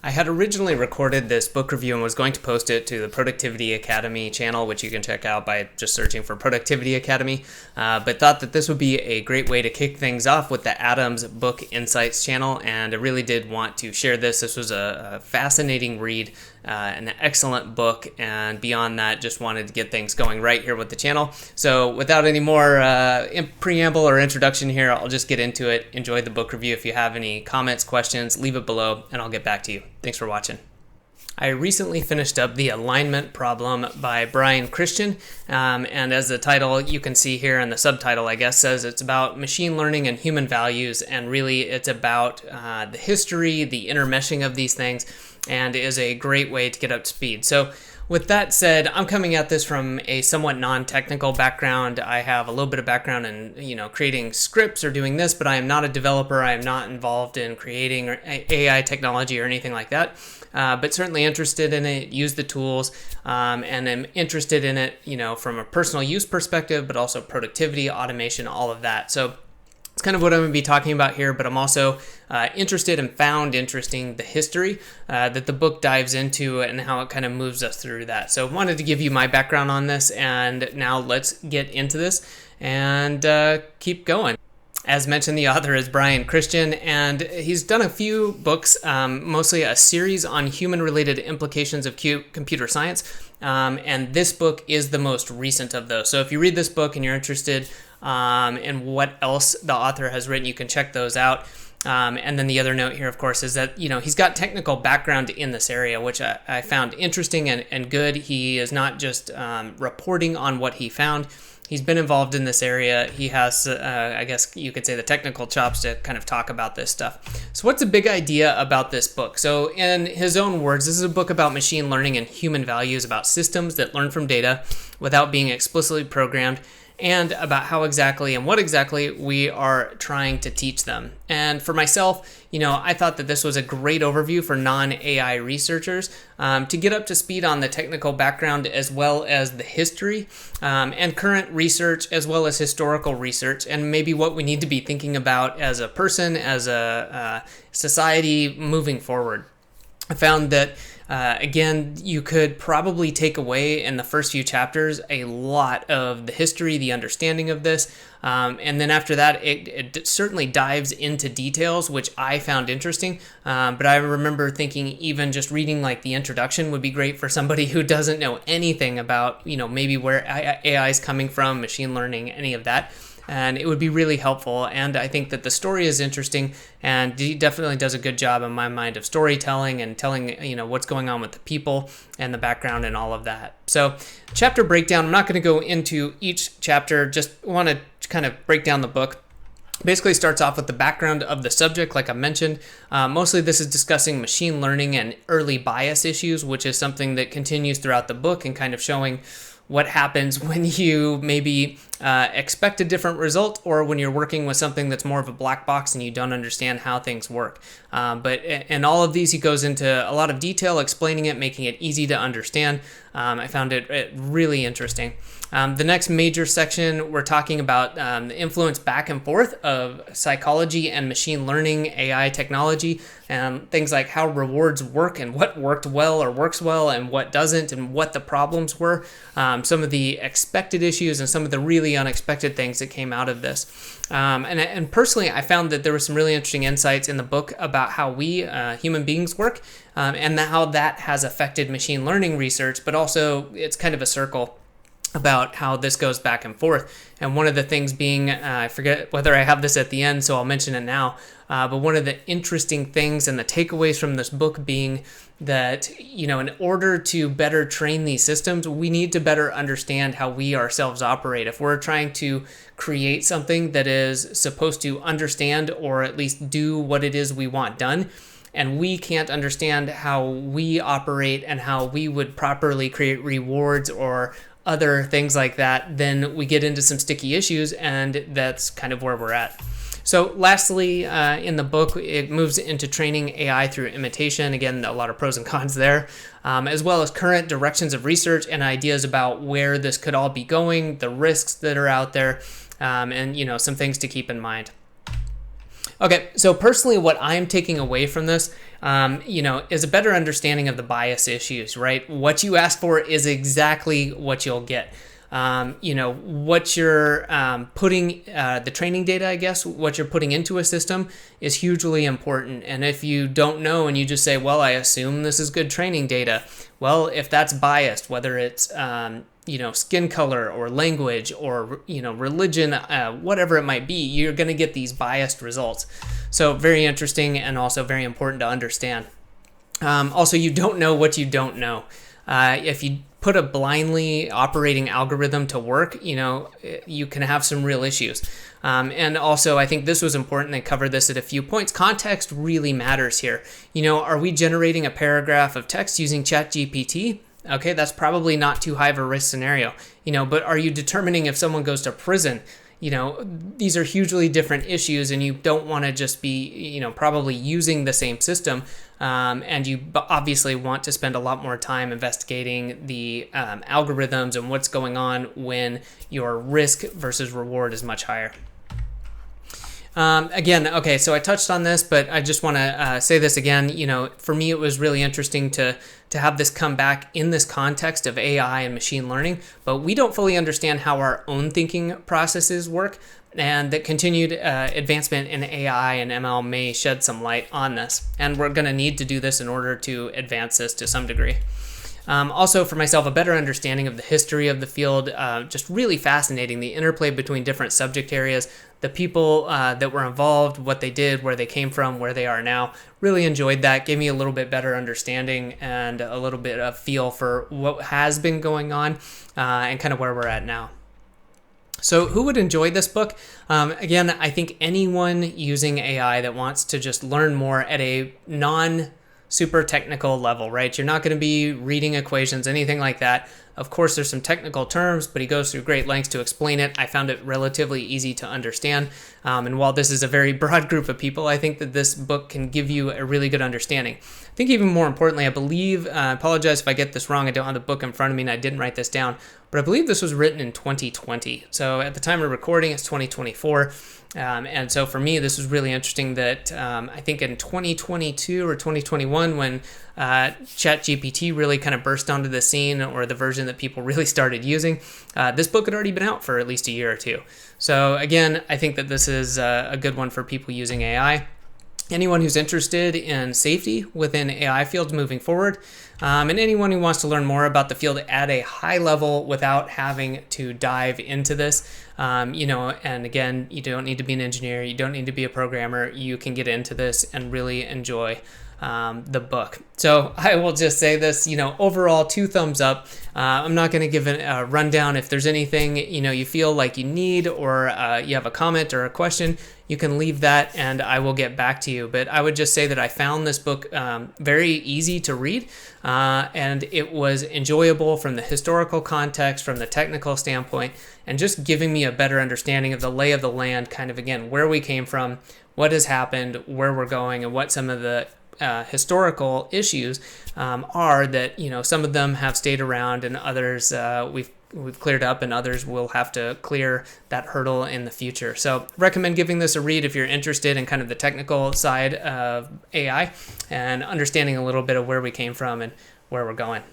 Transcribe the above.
I had originally recorded this book review and was going to post it to the Productivity Academy channel, which you can check out by just searching for Productivity Academy, but thought that this would be a great way to kick things off with the Adams Book Insights channel, and I really did want to share this. This was a fascinating read, an excellent book, and beyond that, just wanted to get things going right here with the channel. So without any more preamble or introduction here, I'll just get into it. Enjoy the book review. If you have any comments, questions, leave it below, and I'll get back to you. Thanks for watching. I recently finished up The Alignment Problem by Brian Christian, and as the title you can see here, and the subtitle I guess says, it's about machine learning and human values, and really it's about the history, the intermeshing of these things, and is a great way to get up to speed. So with that said, I'm coming at this from a somewhat non-technical background. I have a little bit of background in, creating scripts or doing this, but I am not a developer. I am not involved in creating AI technology or anything like that. But certainly interested in it, use the tools, and am interested in it, from a personal use perspective, but also productivity, automation, all of that. So it's kind of what I'm going to be talking about here, but I'm also interested and found interesting the history that the book dives into and how it kind of moves us through that. So I wanted to give you my background on this, and now let's get into this and keep going. As mentioned, the author is Brian Christian, and he's done a few books, mostly a series on human-related implications of computer science, and this book is the most recent of those. So if you read this book and you're interested in what else the author has written, you can check those out. And then the other note here, of course, is that, he's got technical background in this area, which I found interesting and good. He is not just reporting on what he found. He's been involved in this area. He has, I guess you could say, the technical chops to kind of talk about this stuff. So what's the big idea about this book? So in his own words, this is a book about machine learning and human values, about systems that learn from data without being explicitly programmed, and about how exactly and what exactly we are trying to teach them. And for myself, I thought that this was a great overview for non-AI researchers to get up to speed on the technical background as well as the history and current research as well as historical research, and maybe what we need to be thinking about as a person, as a society moving forward. I found that again, you could probably take away in the first few chapters a lot of the history, the understanding of this, and then after that, it certainly dives into details, which I found interesting, but I remember thinking even just reading like the introduction would be great for somebody who doesn't know anything about, maybe where AI is coming from, machine learning, any of that. And it would be really helpful. And I think that the story is interesting, and he definitely does a good job in my mind of storytelling and telling, what's going on with the people and the background and all of that. So chapter breakdown, I'm not going to go into each chapter, just want to kind of break down the book. Basically starts off with the background of the subject, like I mentioned. Mostly this is discussing machine learning and early bias issues, which is something that continues throughout the book and kind of showing what happens when you maybe expect a different result, or when you're working with something that's more of a black box and you don't understand how things work. But in all of these, he goes into a lot of detail, explaining it, making it easy to understand. I found it really interesting. The next major section, we're talking about the influence back and forth of psychology and machine learning, AI technology, and things like how rewards work and what worked well or works well and what doesn't, and what the problems were, some of the expected issues and some of the really unexpected things that came out of this. And personally, I found that there were some really interesting insights in the book about how we human beings work, and how that has affected machine learning research, but also it's kind of a circle about how this goes back and forth. And one of the things being, I forget whether I have this at the end, so I'll mention it now, but one of the interesting things and the takeaways from this book being that, in order to better train these systems, we need to better understand how we ourselves operate. If we're trying to create something that is supposed to understand or at least do what it is we want done, and we can't understand how we operate and how we would properly create rewards or other things like that, then we get into some sticky issues, and that's kind of where we're at. So lastly, in the book, it moves into training AI through imitation. Again, a lot of pros and cons there, as well as current directions of research and ideas about where this could all be going, the risks that are out there, and some things to keep in mind. Okay, so personally, what I'm taking away from this, is a better understanding of the bias issues, right? What you ask for is exactly what you'll get. What you're putting, the training data, I guess, what you're putting into a system is hugely important. And if you don't know and you just say, well, I assume this is good training data, well, if that's biased, whether it's, skin color or language or, religion, whatever it might be, you're going to get these biased results. So very interesting and also very important to understand. Also, you don't know what you don't know. If you put a blindly operating algorithm to work, you can have some real issues. And also, I think this was important. They covered this at a few points. Context really matters here. Are we generating a paragraph of text using ChatGPT? Okay, that's probably not too high of a risk scenario. But are you determining if someone goes to prison? These are hugely different issues, and you don't want to just be, probably using the same system. And you obviously want to spend a lot more time investigating the algorithms and what's going on when your risk versus reward is much higher. Okay, so I touched on this, but I just want to say this again. For me, it was really interesting to have this come back in this context of AI and machine learning, but we don't fully understand how our own thinking processes work, and that continued advancement in AI and ML may shed some light on this, and we're going to need to do this in order to advance this to some degree. Also, for myself, a better understanding of the history of the field, just really fascinating, the interplay between different subject areas, the people that were involved, what they did, where they came from, where they are now. Really enjoyed that. Gave me a little bit better understanding and a little bit of feel for what has been going on and kind of where we're at now. So who would enjoy this book? Again, I think anyone using AI that wants to just learn more at a super technical level, right? You're not going to be reading equations, anything like that. Of course, there's some technical terms, but he goes through great lengths to explain it. I found it relatively easy to understand. And while this is a very broad group of people, I think that this book can give you a really good understanding. I think even more importantly, I believe, I apologize if I get this wrong, I don't have the book in front of me and I didn't write this down, but I believe this was written in 2020. So at the time of recording, it's 2024. And so for me, this was really interesting that I think in 2022 or 2021, when ChatGPT really kind of burst onto the scene, or the version that people really started using, this book had already been out for at least a year or two. So again, I think that this is a good one for people using AI. Anyone who's interested in safety within AI fields moving forward, and anyone who wants to learn more about the field at a high level without having to dive into this, and again, you don't need to be an engineer, you don't need to be a programmer, you can get into this and really enjoy the book. So I will just say this, overall 2 thumbs up. I'm not going to give a rundown. If there's anything, you feel like you need, or you have a comment or a question, you can leave that and I will get back to you. But I would just say that I found this book very easy to read, and it was enjoyable from the historical context, from the technical standpoint, and just giving me a better understanding of the lay of the land, kind of, again, where we came from, what has happened, where we're going, and what some of the historical issues are that, some of them have stayed around and others we've cleared up, and others will have to clear that hurdle in the future. So recommend giving this a read if you're interested in kind of the technical side of AI and understanding a little bit of where we came from and where we're going.